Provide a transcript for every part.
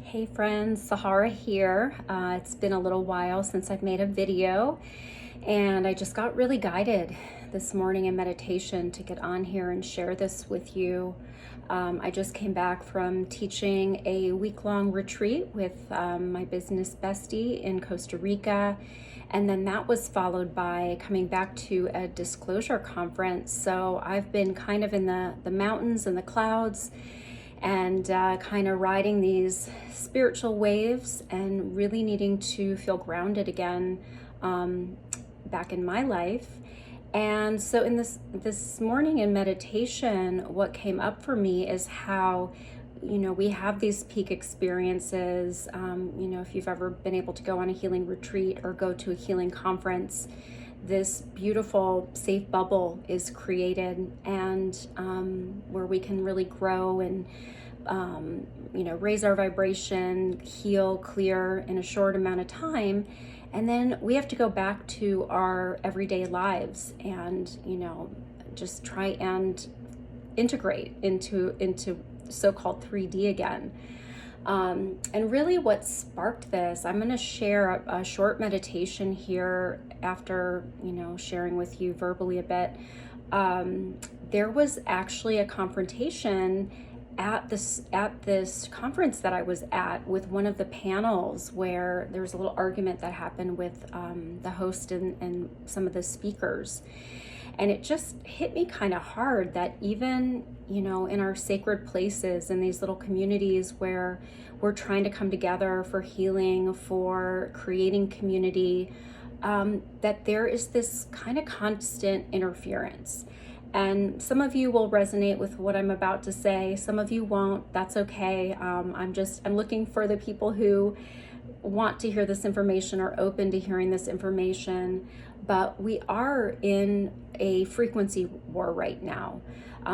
Hey friends, Sahara here. It's been a little while since I've made a video, and I just got really guided this morning in meditation to get on here and share this with you. I just came back from teaching a week-long retreat with my business bestie in Costa Rica, and then that was followed by coming back to a disclosure conference. So I've been kind of in the mountains and the clouds, and kind of riding these spiritual waves and really needing to feel grounded again back in my life. And so in this morning in meditation, what came up for me is how, we have these peak experiences. If you've ever been able to go on a healing retreat or go to a healing conference, this beautiful safe bubble is created, and where we can really grow and raise our vibration, heal, clear in a short amount of time. And then we have to go back to our everyday lives and just try and integrate into so-called 3D again. And really what sparked this, I'm going to share a short meditation here after, sharing with you verbally a bit. There was actually a confrontation at this conference that I was at with one of the panels, where there was a little argument that happened with the host and some of the speakers. And it just hit me kind of hard that even, in our sacred places, in these little communities where we're trying to come together for healing, for creating community, that there is this kind of constant interference. And some of you will resonate with what I'm about to say. Some of you won't. That's okay. I'm looking for the people who want to hear this information, are open to hearing this information. But we are in a frequency war right now.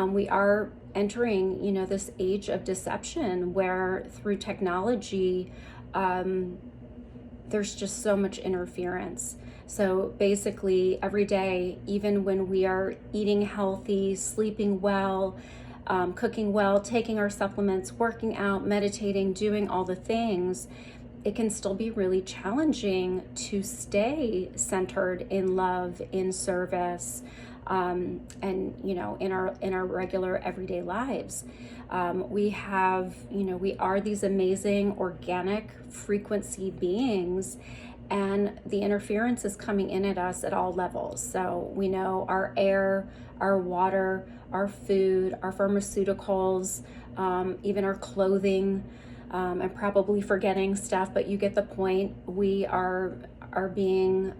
We are entering, this age of deception where through technology, there's just so much interference. So basically every day, even when we are eating healthy, sleeping well, cooking well, taking our supplements, working out, meditating, doing all the things, it can still be really challenging to stay centered in love, in service, and in our regular everyday lives. We are these amazing organic frequency beings, and the interference is coming in at us at all levels. So we know our air, our water, our food, our pharmaceuticals, even our clothing. I'm probably forgetting stuff, but you get the point. We are being,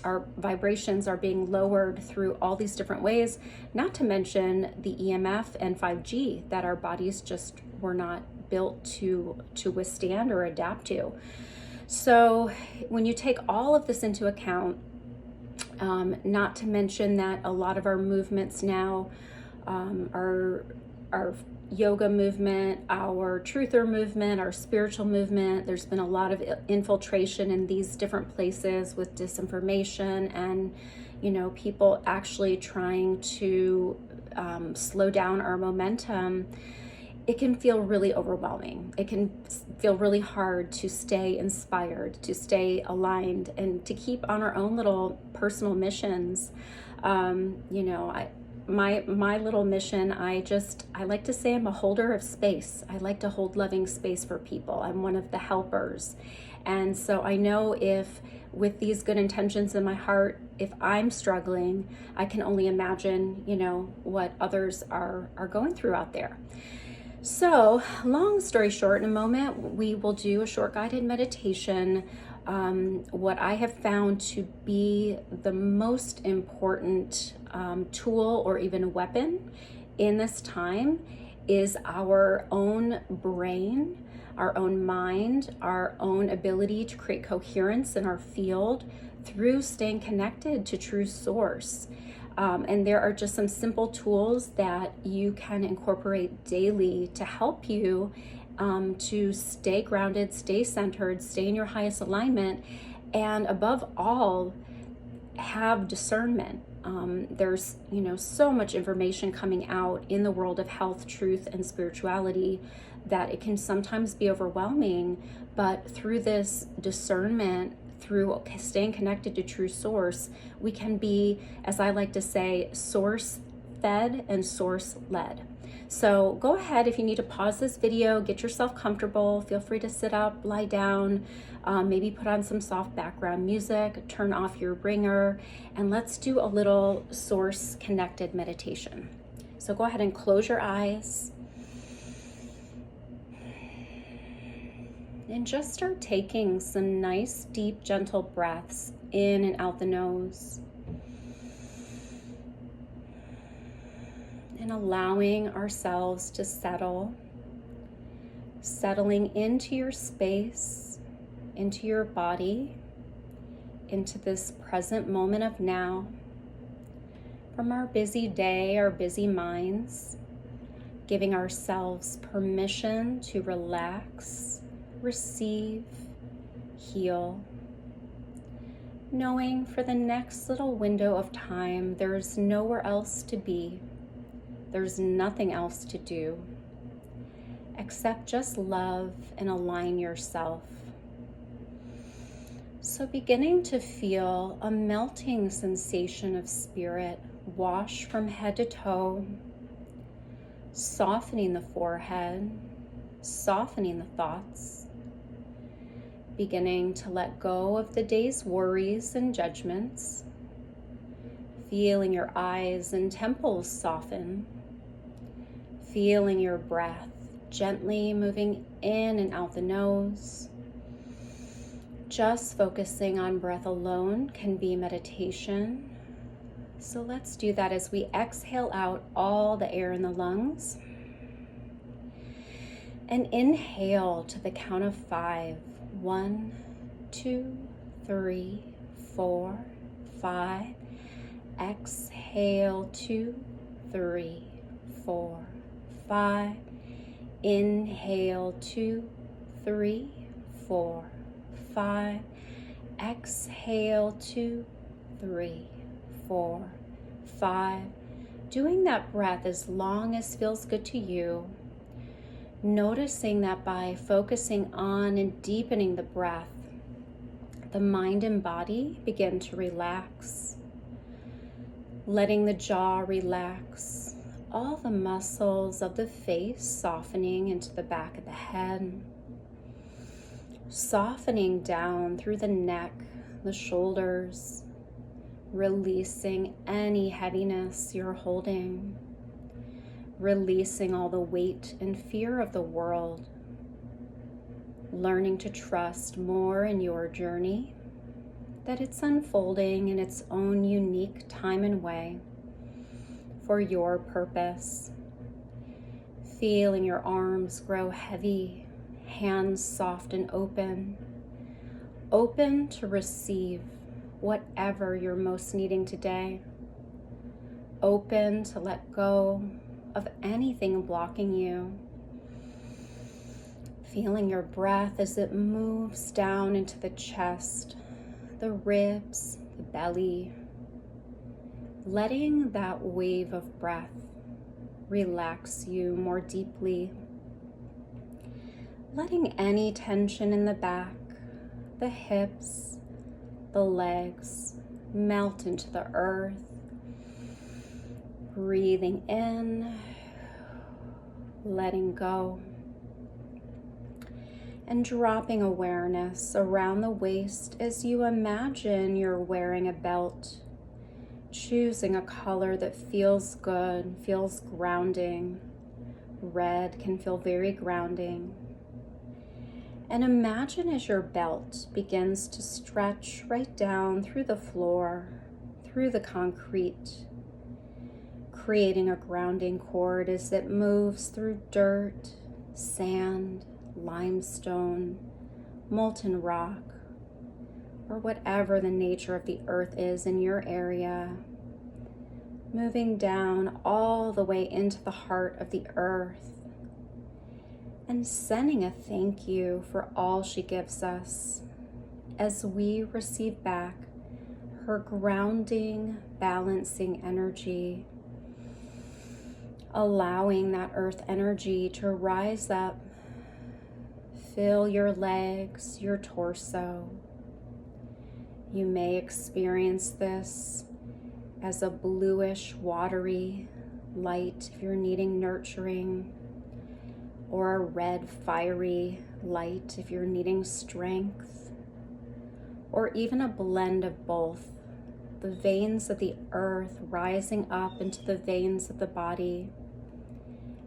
our vibrations are being lowered through all these different ways, not to mention the EMF and 5G that our bodies just were not built to withstand or adapt to. So when you take all of this into account, not to mention that a lot of our movements now, our yoga movement, our truther movement, our spiritual movement, there's been a lot of infiltration in these different places with disinformation and, people actually trying to slow down our momentum. It can feel really overwhelming. It can feel really hard to stay inspired, to stay aligned, and to keep on our own little personal missions. My little mission, I like to say I'm a holder of space. I like to hold loving space for people. I'm one of the helpers. And so I know if with these good intentions in my heart, if I'm struggling, I can only imagine, what others are going through out there. So long story short, in a moment, we will do a short guided meditation. What I have found to be the most important tool or even weapon in this time is our own brain, our own mind, our own ability to create coherence in our field through staying connected to true source. And there are just some simple tools that you can incorporate daily to help you to stay grounded, stay centered, stay in your highest alignment, and above all, have discernment. There's, so much information coming out in the world of health, truth, and spirituality that it can sometimes be overwhelming, but through this discernment, through staying connected to true source, we can be, as I like to say, source fed and source led. So go ahead, if you need to pause this video, get yourself comfortable, feel free to sit up, lie down, maybe put on some soft background music, turn off your ringer, and let's do a little source connected meditation. So go ahead and close your eyes. And just start taking some nice, deep, gentle breaths in and out the nose. And allowing ourselves to settle, settling into your space, into your body, into this present moment of now. From our busy day, our busy minds, giving ourselves permission to relax, receive, heal, knowing for the next little window of time, there's nowhere else to be. There's nothing else to do except just love and align yourself. So beginning to feel a melting sensation of spirit wash from head to toe, softening the forehead, softening the thoughts, beginning to let go of the day's worries and judgments, feeling your eyes and temples soften, feeling your breath gently moving in and out the nose. Just focusing on breath alone can be meditation. So let's do that as we exhale out all the air in the lungs. And inhale to the count of 5. 1, 2, 3, 4, 5. Exhale 2, 3, 4, 5. Inhale 2, 3, 4, 5. Exhale 2, 3, 4, 5. Doing that breath as long as feels good to you. Noticing that by focusing on and deepening the breath, the mind and body begin to relax, letting the jaw relax, all the muscles of the face softening into the back of the head, softening down through the neck, the shoulders, releasing any heaviness you're holding, releasing all the weight and fear of the world, learning to trust more in your journey, that it's unfolding in its own unique time and way for your purpose. Feeling your arms grow heavy, hands soft and open to receive whatever you're most needing today, open to let go of anything blocking you. Feeling your breath as it moves down into the chest, the ribs, the belly, letting that wave of breath relax you more deeply, letting any tension in the back, the hips, the legs melt into the earth. Breathing in, letting go, and dropping awareness around the waist as you imagine you're wearing a belt, choosing a color that feels good, feels grounding. Red can feel very grounding. And imagine as your belt begins to stretch right down through the floor, through the concrete, creating a grounding cord as it moves through dirt, sand, limestone, molten rock, or whatever the nature of the earth is in your area, moving down all the way into the heart of the earth and sending a thank you for all she gives us as we receive back her grounding, balancing energy, allowing that earth energy to rise up fill your legs, your torso. You may experience this as a bluish, watery light if you're needing nurturing, or a red, fiery light if you're needing strength, or even a blend of both. The veins of the earth rising up into the veins of the body,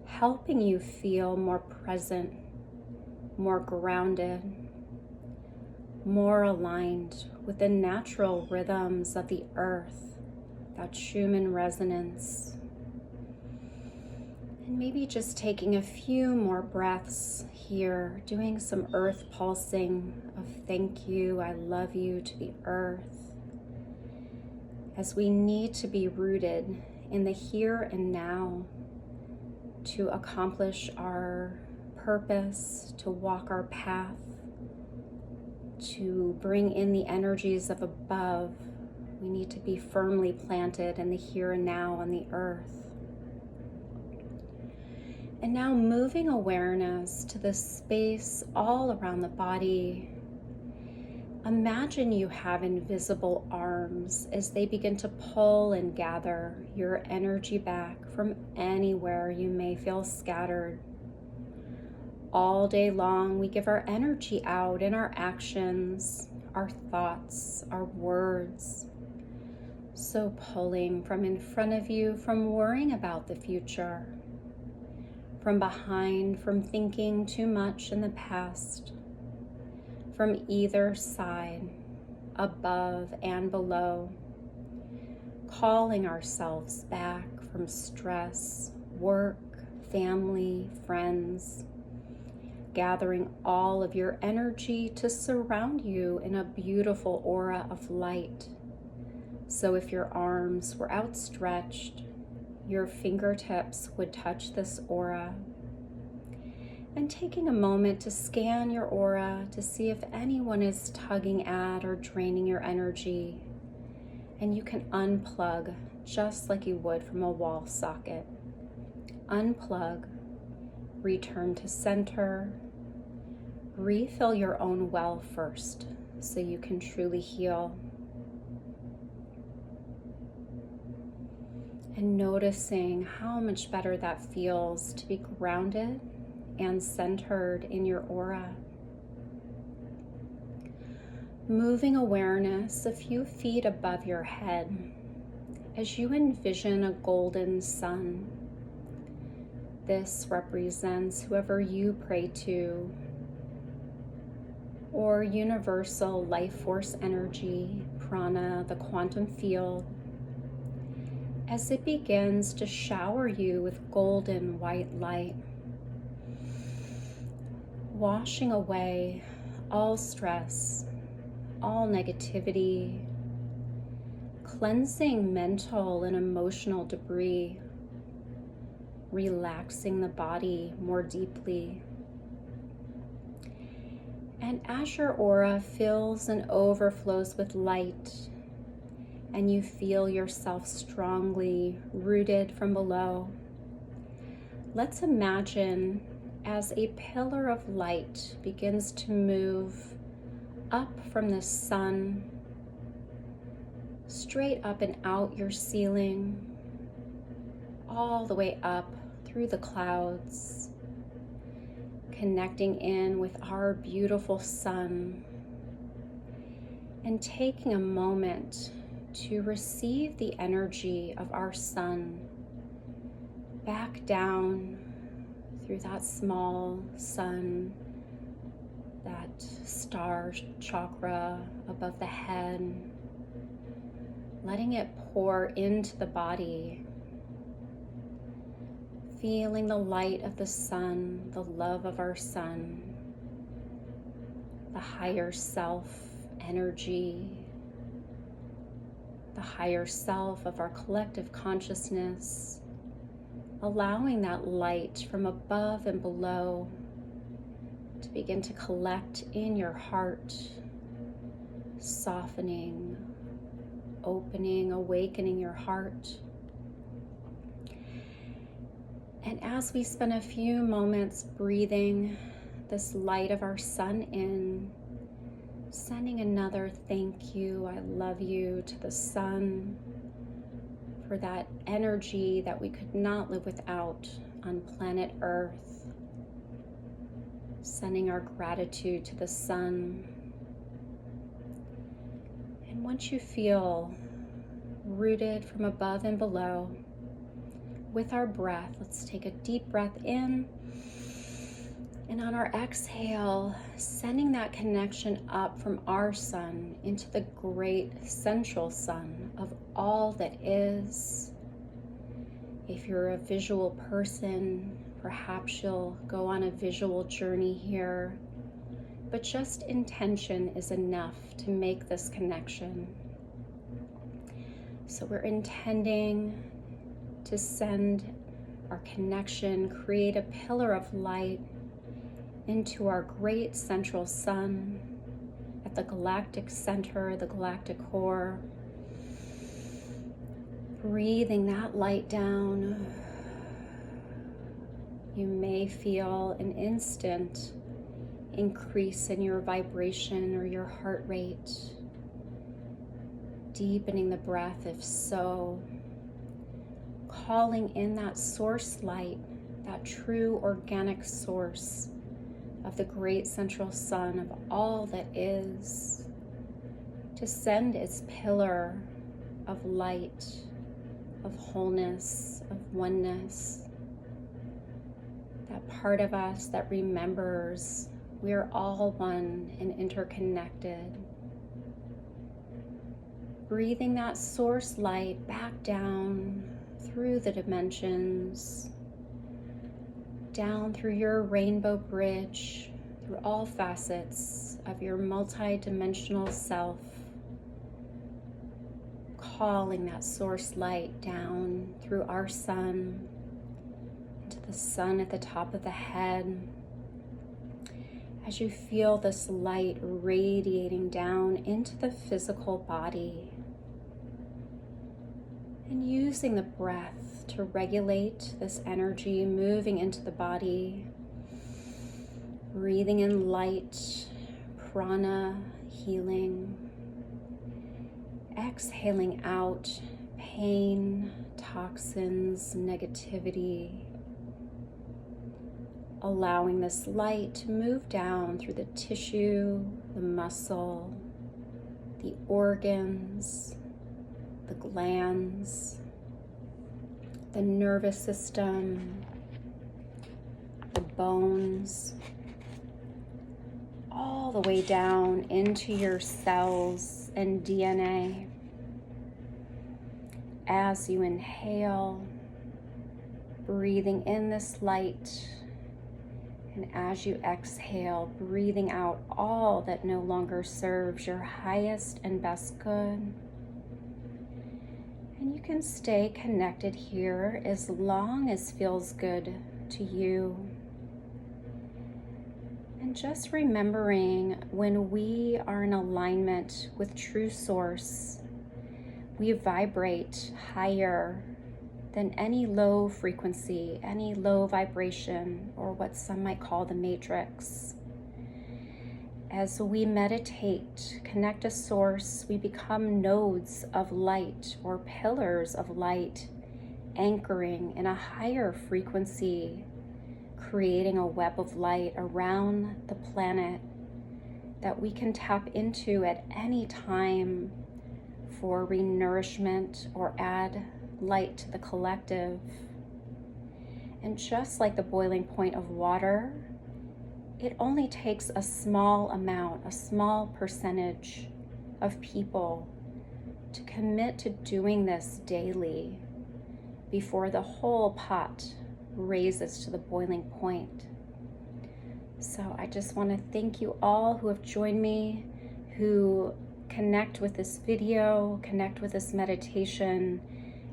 helping you feel more present, more grounded, more aligned with the natural rhythms of the earth, that Schumann resonance. And maybe just taking a few more breaths here, doing some earth pulsing of thank you, I love you to the earth, as we need to be rooted in the here and now to accomplish our purpose, to walk our path, to bring in the energies of above. We need to be firmly planted in the here and now on the earth. And now moving awareness to the space all around the body. Imagine you have invisible arms as they begin to pull and gather your energy back from anywhere you may feel scattered. All day long, we give our energy out in our actions, our thoughts, our words. So pulling from in front of you, from worrying about the future, from behind, from thinking too much in the past, from either side, above and below, calling ourselves back from stress, work, family, friends, gathering all of your energy to surround you in a beautiful aura of light. So if your arms were outstretched, your fingertips would touch this aura. And taking a moment to scan your aura to see if anyone is tugging at or draining your energy. And you can unplug just like you would from a wall socket. Unplug, return to center, refill your own well first so you can truly heal. And noticing how much better that feels to be grounded and centered in your aura. Moving awareness a few feet above your head as you envision a golden sun. This represents whoever you pray to, or universal life force energy, prana, the quantum field, as it begins to shower you with golden white light, washing away all stress, all negativity, cleansing mental and emotional debris, relaxing the body more deeply. And as your aura fills and overflows with light, and you feel yourself strongly rooted from below, let's imagine as a pillar of light begins to move up from the sun, straight up and out your ceiling, all the way up through the clouds, connecting in with our beautiful sun, and taking a moment to receive the energy of our sun back down through that small sun, that star chakra above the head, letting it pour into the body, feeling the light of the sun, the love of our sun, the higher self energy, the higher self of our collective consciousness, allowing that light from above and below to begin to collect in your heart, softening, opening, awakening your heart. And as we spend a few moments breathing this light of our sun in, sending another thank you, I love you to the sun for that energy that we could not live without on planet Earth. Sending our gratitude to the sun. And once you feel rooted from above and below, with our breath, let's take a deep breath in. And on our exhale, sending that connection up from our sun into the great central sun of all that is. If you're a visual person, perhaps you'll go on a visual journey here, but just intention is enough to make this connection. So we're intending to send our connection, create a pillar of light into our great central sun at the galactic center, the galactic core. Breathing that light down. You may feel an instant increase in your vibration or your heart rate. Deepening the breath if so. Calling in that source light, that true organic source of the great central sun of all that is, to send its pillar of light, of wholeness, of oneness, that part of us that remembers we are all one and interconnected. Breathing that source light back down through the dimensions, down through your rainbow bridge, through all facets of your multi-dimensional self, calling that source light down through our sun, into the sun at the top of the head. As you feel this light radiating down into the physical body, and using the breath to regulate this energy moving into the body, breathing in light, prana, healing, exhaling out pain, toxins, negativity, allowing this light to move down through the tissue, the muscle, the organs, the glands, the nervous system, the bones, all the way down into your cells and DNA. As you inhale, breathing in this light, and as you exhale, breathing out all that no longer serves your highest and best good. And you can stay connected here as long as feels good to you. And just remembering, when we are in alignment with true source, we vibrate higher than any low frequency, any low vibration, or what some might call the matrix. As we meditate, connect to source, we become nodes of light or pillars of light, anchoring in a higher frequency, creating a web of light around the planet that we can tap into at any time for renourishment or add light to the collective. And just like the boiling point of water, it only takes a small amount, a small percentage of people to commit to doing this daily before the whole pot raises to the boiling point. So I just want to thank you all who have joined me, who connect with this video, connect with this meditation.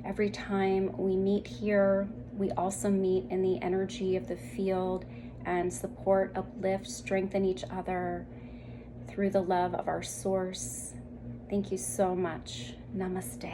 Every time we meet here, we also meet in the energy of the field and support, uplift, strengthen each other through the love of our source. Thank you so much. Namaste.